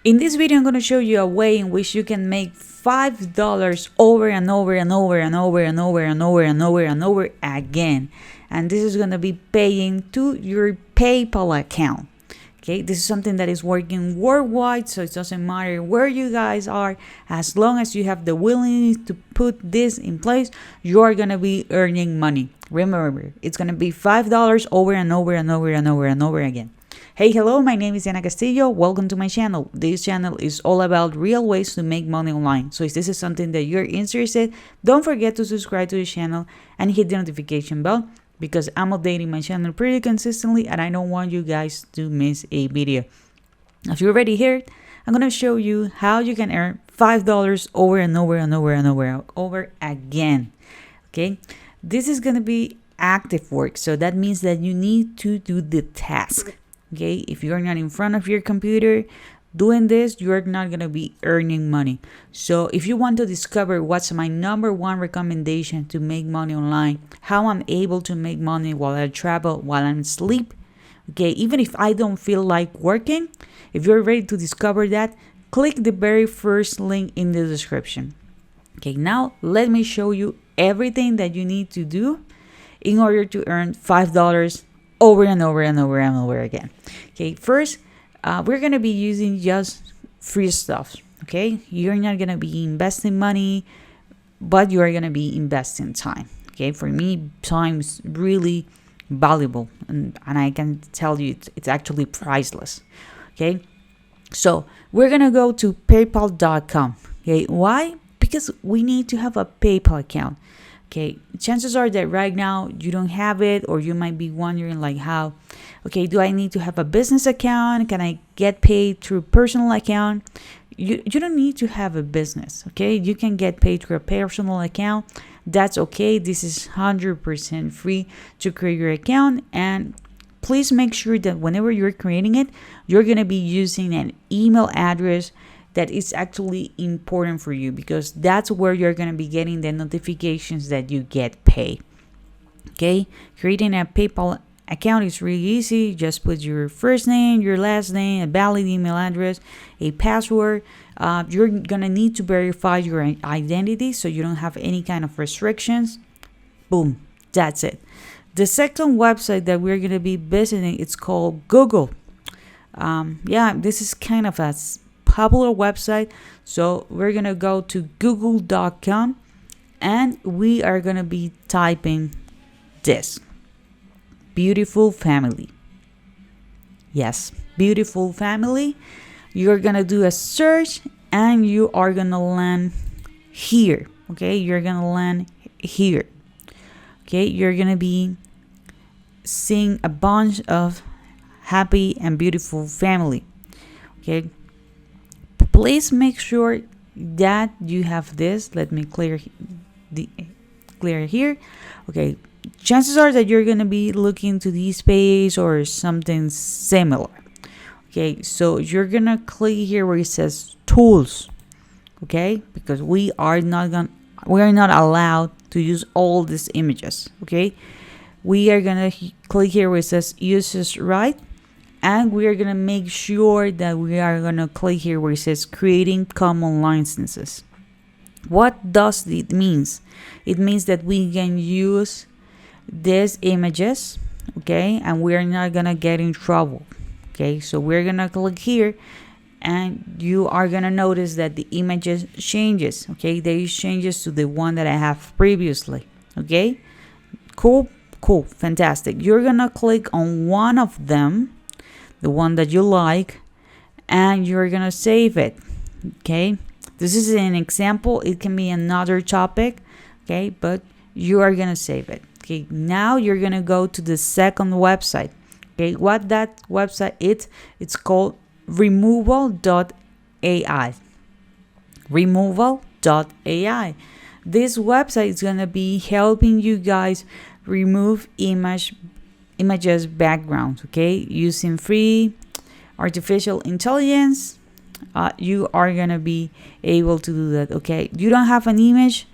In this video, I'm going to show you a way in which you can make $5 over and over and over and over and over and over and over and over again. And this is going to be paying to your PayPal account. Okay, this is something that is working worldwide, so it doesn't matter where you guys are. As long as you have the willingness to put this in place, you're going to be earning money. Remember, it's going to be $5 over and over and over and over and over again. Hey, hello, my name is Diana Castillo. Welcome to my channel. This channel is all about real ways to make money online. So if this is something that you're interested, don't forget to subscribe to the channel and hit the notification bell because I'm updating my channel pretty consistently and I don't want you guys to miss a video. As you already heard, I'm going to show you how you can earn $5 over and over and over and over again. Okay, this is going to be active work. So that means that you need to do the task. Okay, if you're not in front of your computer doing this, you're not going to be earning money. So if you want to discover what's my number one recommendation to make money online, how I'm able to make money while I travel, while I'm asleep, okay, even if I don't feel like working, if you're ready to discover that, click the very first link in the description. Okay, now let me show you everything that you need to do in order to earn $5 over and over and over and over again. Okay, first, we're going to be using just free stuff. Okay, you're not going to be investing money, but you are going to be investing time. Okay, for me, time is really valuable, and I can tell you it's actually priceless. Okay, so we're going to go to paypal.com. Okay, why? Because we need to have a PayPal account. Okay, chances are that right now you don't have it, or you might be wondering like how, okay, do I need to have a business account? Can I get paid through personal account? You don't need to have a business, okay? You can get paid through a personal account. That's okay. This is 100% free to create your account, and please make sure that whenever you're creating it, you're going to be using an email address that is actually important for you, because that's where you're going to be getting the notifications that you get paid. Okay, creating a PayPal account is really easy. Just put your first name, your last name, a valid email address, a password. You're going to need to verify your identity so you don't have any kind of restrictions. Boom, that's it. The second website that we're going to be visiting, it's called Google. This is kind of a popular website, so we're gonna go to google.com and we are gonna be typing this: beautiful family. Yes, beautiful family. You're gonna do a search and you are gonna land here. Okay, you're gonna land here. Okay, you're gonna be seeing a bunch of happy and beautiful family. Okay, please make sure that you have this. Let me clear here. Okay, chances are that you're gonna be looking to this page or something similar. Okay, so you're gonna click here where it says tools. Okay, because we are not allowed to use all these images. Okay, we are gonna click here where it says users right. And we are going to make sure that we are going to click here where it says creating common licenses. What does it mean? It means that we can use these images, okay, and we're not going to get in trouble. Okay, so we're going to click here and you are going to notice that the images changes. Okay, they changes to the one that I have previously. Okay, cool, fantastic. You're going to click on one of them, the one that you like, and you're gonna save it. Okay, this is an example. It can be another topic, okay, but you are gonna save it. Okay, now you're gonna go to the second website. Okay, what that website is? It's called removal.ai. removal.ai. This website is gonna be helping you guys remove images backgrounds, okay, using free artificial intelligence. You are gonna be able to do that. Okay, you don't have an image,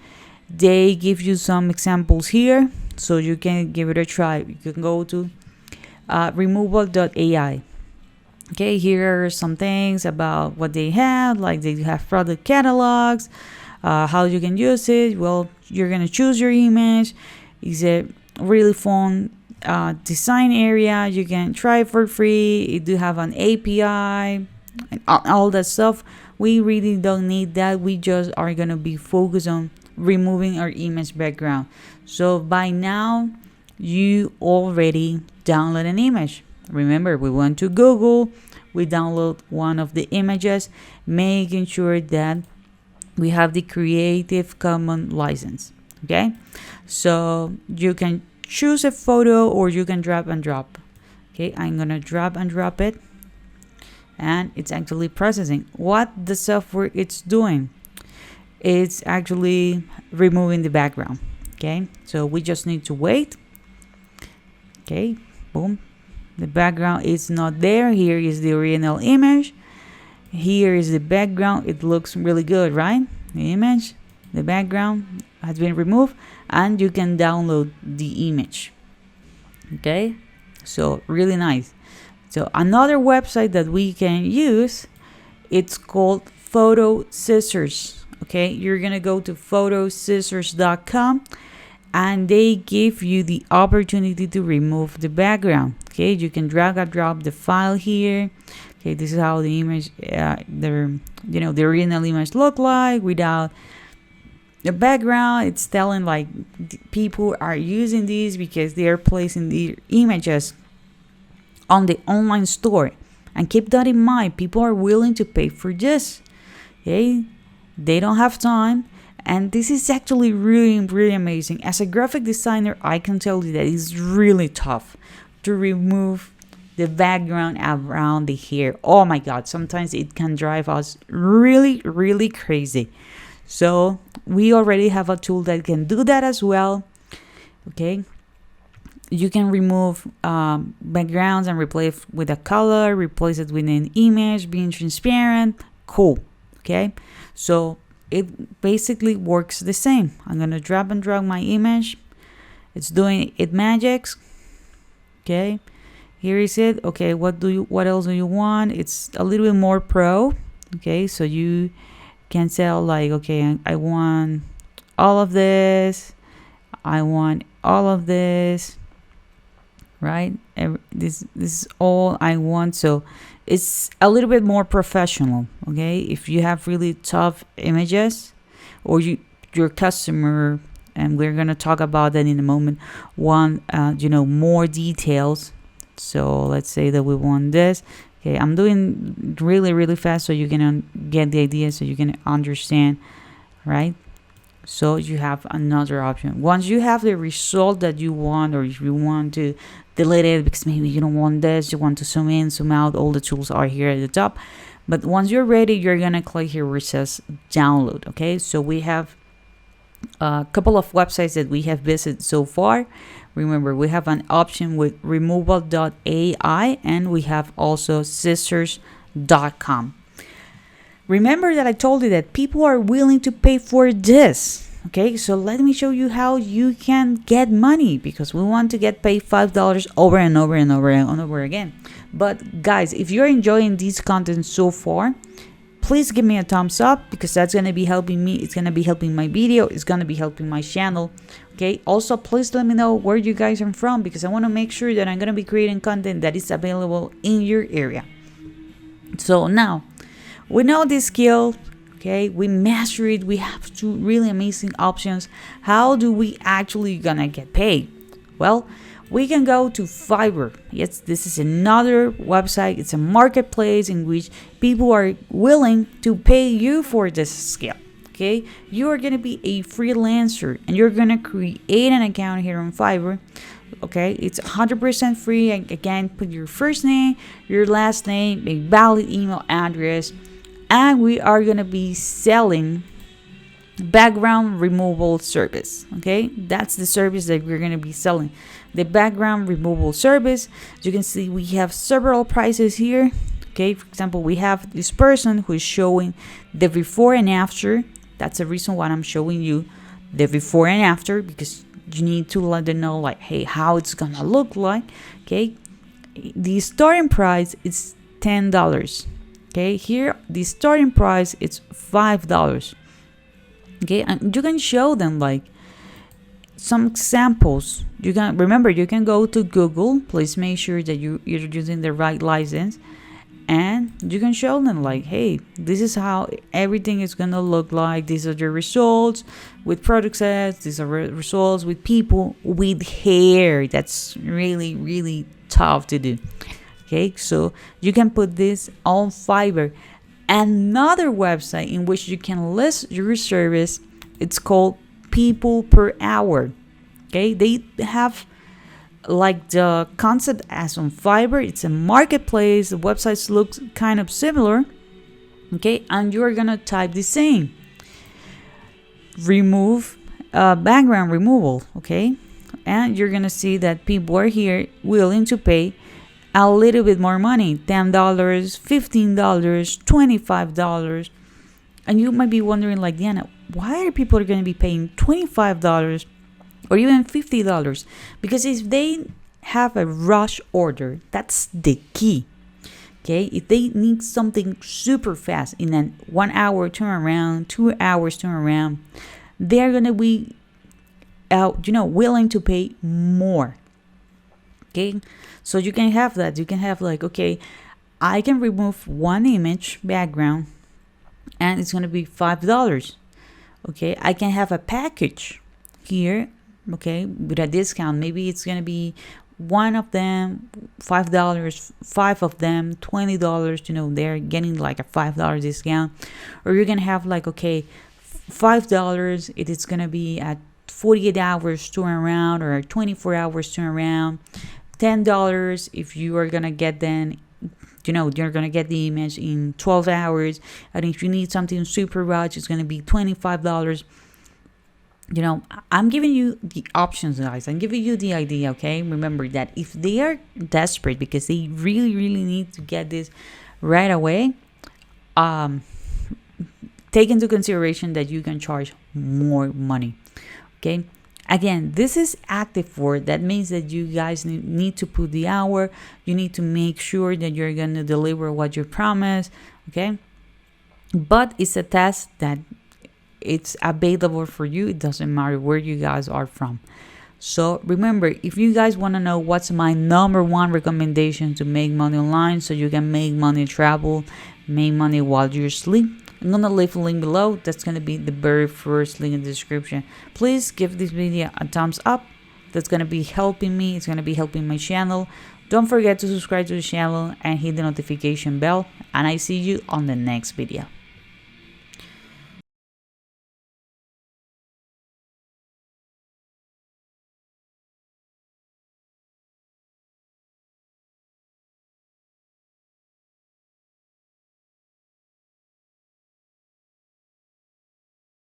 they give you some examples here, so you can give it a try. You can go to removal.ai. Okay, here are some things about what they have, like they have product catalogs, how you can use it. Well, you're gonna choose your image. Is a really fun design area. You can try it for free. It do have an API and all that stuff. We really don't need that. We just are gonna be focused on removing our image background. So by now, you already download an image. Remember, we went to Google, we download one of the images, making sure that we have the Creative Commons license. Okay, so you can choose a photo or you can drag and drop. Okay, I'm gonna drag and drop it, and it's actually processing. What the software it's doing, it's actually removing the background. Okay, so we just need to wait. Okay, boom, the background is not there. Here is the original image. Here is the background. It looks really good, right? The image, the background has been removed, and you can download the image. Okay, so really nice. So another website that we can use, it's called Photo Scissors. Okay, you're gonna go to photoscissors.com, and they give you the opportunity to remove the background. Okay, you can drag and drop the file here. Okay, this is how the image, the original image look like without the background. It's telling like people are using these because they are placing the images on the online store. And keep that in mind, people are willing to pay for this. Okay, they don't have time. And this is actually really, really amazing. As a graphic designer, I can tell you that it's really tough to remove the background around the hair. Oh my God, sometimes it can drive us really, really crazy. So we already have a tool that can do that as well. Okay, you can remove backgrounds and replace it with a color, replace it with an image, being transparent. Cool. Okay, so it basically works the same. I'm gonna drag and drag my image. It's doing it magics. Okay, here is it. Okay, what else do you want? It's a little bit more pro. Okay, so you can tell like, okay, I want all of this. I want all of this. Right? This is all I want. So it's a little bit more professional. Okay, if you have really tough images, or your customer, and we're gonna talk about that in a moment, want more details. So let's say that we want this. Okay, I'm doing really, really fast so you can get the idea, so you can understand, right? So you have another option. Once you have the result that you want, or if you want to delete it because maybe you don't want this, you want to zoom in, zoom out, all the tools are here at the top. But once you're ready, you're gonna click here where it says download. Okay, so we have a couple of websites that we have visited so far. Remember, we have an option with removal.ai, and we have also scissors.com. Remember that I told you that people are willing to pay for this. Okay, so let me show you how you can get money, because we want to get paid $5 over and over and over and over again. But guys, if you're enjoying this content so far, please give me a thumbs up, because that's going to be helping me. It's going to be helping my video. It's going to be helping my channel. Okay, also please let me know where you guys are from, because I want to make sure that I'm going to be creating content that is available in your area. So now we know this skill. Okay, we master it. We have two really amazing options. How do we actually gonna get paid? Well, we can go to Fiverr. Yes, this is another website. It's a marketplace in which people are willing to pay you for this skill. Okay, you are gonna be a freelancer and you're gonna create an account here on Fiverr. Okay, it's 100% free. Again, put your first name, your last name, a valid email address, and we are gonna be selling background removal service. Okay, that's the service that we're gonna be selling, the background removal service. As you can see, we have several prices here. Okay, for example, we have this person who is showing the before and after. That's the reason why I'm showing you the before and after, because you need to let them know, like, hey, how it's gonna look like. Okay, the starting price is $10. Okay, here the starting price is $5. Okay, and you can show them like some examples. You can remember, you can go to Google. Please make sure that you're using the right license, and you can show them like, hey, this is how everything is gonna look like. These are the results with product sets. These are results with people with hair. That's really, really tough to do. Okay, so you can put this on Fiverr. Another website in which you can list your service, it's called People Per Hour. Okay, they have like the concept as on Fiverr. It's a marketplace. The website looks kind of similar. Okay, and you're gonna type the same. Remove background removal. Okay, and you're gonna see that people are here willing to pay a little bit more money, $10, $15, $25. And you might be wondering, like, Diana, why are people going to be paying $25 or even $50? Because if they have a rush order, that's the key. Okay, if they need something super fast in a 1 hour turnaround, 2 hours turnaround, they're going to be willing to pay more. Okay, so you can have that. You can have like, okay, I can remove one image background and it's going to be $5. Okay, I can have a package here, okay, with a discount. Maybe it's going to be one of them $5, 5 of them $20. They're getting like a $5 discount. Or you're going to have like, okay, $5, it is going to be at 48 hours turnaround or 24 hours turnaround. $10 if you are gonna get then, you're gonna get the image in 12 hours. And if you need something super rush, it's gonna be $25. I'm giving you the options, guys. I'm giving you the idea. Okay, remember that if they are desperate because they really, really need to get this right away, take into consideration that you can charge more money. Okay, again, this is active for. That means that you guys need to put the hour. You need to make sure that you're going to deliver what you promise. Okay, but it's a test that it's available for you. It doesn't matter where you guys are from. So remember, if you guys want to know what's my number one recommendation to make money online so you can make money travel, make money while you sleep, I'm gonna leave a link below. That's gonna be the very first link in the description. Please give this video a thumbs up. That's gonna be helping me. It's gonna be helping my channel. Don't forget to subscribe to the channel and hit the notification bell. And I see you on the next video.